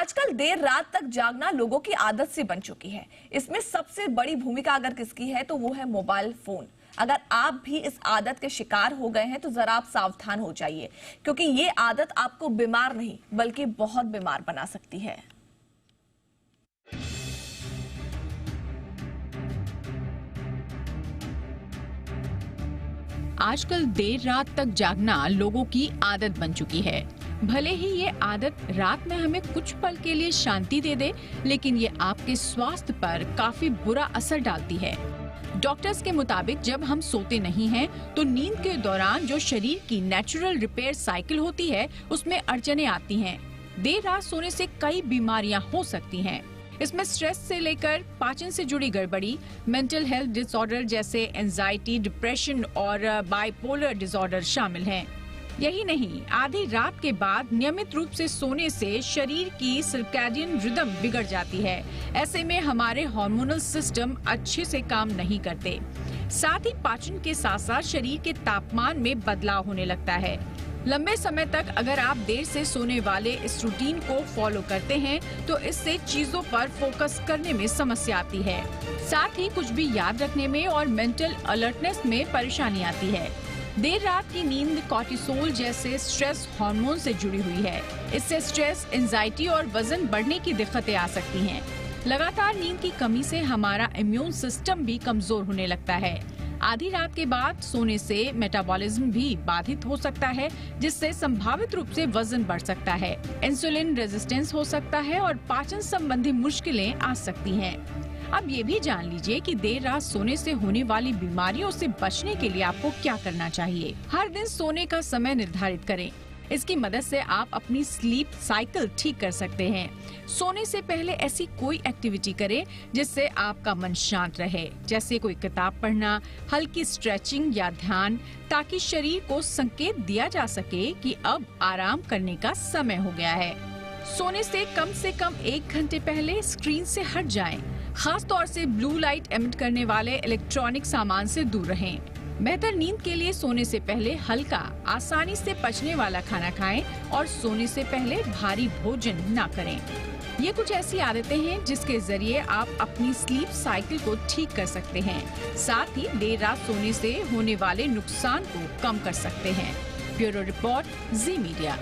आजकल देर रात तक जागना लोगों की आदत सी बन चुकी है। इसमें सबसे बड़ी भूमिका अगर किसकी है तो वो है मोबाइल फोन। अगर आप भी इस आदत के शिकार हो गए हैं तो जरा आप सावधान हो जाइए, क्योंकि ये आदत आपको बीमार नहीं बल्कि बहुत बीमार बना सकती है। आजकल देर रात तक जागना लोगों की आदत बन चुकी है। भले ही ये आदत रात में हमें कुछ पल के लिए शांति दे दे, लेकिन ये आपके स्वास्थ्य पर काफी बुरा असर डालती है। डॉक्टर्स के मुताबिक जब हम सोते नहीं हैं, तो नींद के दौरान जो शरीर की नेचुरल रिपेयर साइकिल होती है, उसमें अड़चनें आती हैं। देर रात सोने से कई बीमारियां हो सकती हैं। इसमें स्ट्रेस से लेकर पाचन से जुड़ी गड़बड़ी, मेंटल हेल्थ डिसऑर्डर जैसे एंजाइटी, डिप्रेशन और बाइपोलर डिसऑर्डर शामिल हैं। यही नहीं, आधी रात के बाद नियमित रूप से सोने से शरीर की सर्कैडियन रिदम बिगड़ जाती है। ऐसे में हमारे हार्मोनल सिस्टम अच्छे से काम नहीं करते। साथ ही पाचन के साथ साथ शरीर के तापमान में बदलाव होने लगता है। लंबे समय तक अगर आप देर से सोने वाले इस रूटीन को फॉलो करते हैं, तो इससे चीजों पर फोकस करने में समस्या आती है। साथ ही कुछ भी याद रखने में और मेंटल अलर्टनेस में परेशानी आती है। देर रात की नींद कॉर्टिसोल जैसे स्ट्रेस हार्मोन से जुड़ी हुई है। इससे स्ट्रेस, एंजाइटी और वजन बढ़ने की दिक्कतें आ सकती हैं। लगातार नींद की कमी से हमारा इम्यून सिस्टम भी कमजोर होने लगता है। आधी रात के बाद सोने से मेटाबॉलिज्म भी बाधित हो सकता है, जिससे संभावित रूप से वजन बढ़ सकता है, इंसुलिन रेजिस्टेंस हो सकता है और पाचन संबंधी मुश्किलें आ सकती हैं। अब ये भी जान लीजिए कि देर रात सोने से होने वाली बीमारियों से बचने के लिए आपको क्या करना चाहिए। हर दिन सोने का समय निर्धारित करें। इसकी मदद से आप अपनी स्लीप साइकिल ठीक कर सकते हैं। सोने से पहले ऐसी कोई एक्टिविटी करें जिससे आपका मन शांत रहे, जैसे कोई किताब पढ़ना, हल्की स्ट्रेचिंग या ध्यान, ताकि शरीर को संकेत दिया जा सके कि अब आराम करने का समय हो गया है। सोने से कम 1 घंटे पहले स्क्रीन से हट जाएं। खास तौर से ब्लू लाइट एमिट करने वाले इलेक्ट्रॉनिक सामान से दूर रहें। बेहतर नींद के लिए सोने से पहले हल्का, आसानी से पचने वाला खाना खाएं और सोने से पहले भारी भोजन ना करें। ये कुछ ऐसी आदतें हैं जिसके जरिए आप अपनी स्लीप साइकिल को ठीक कर सकते हैं। साथ ही देर रात सोने से होने वाले नुकसान को कम कर सकते हैं। ब्यूरो रिपोर्ट, जी मीडिया।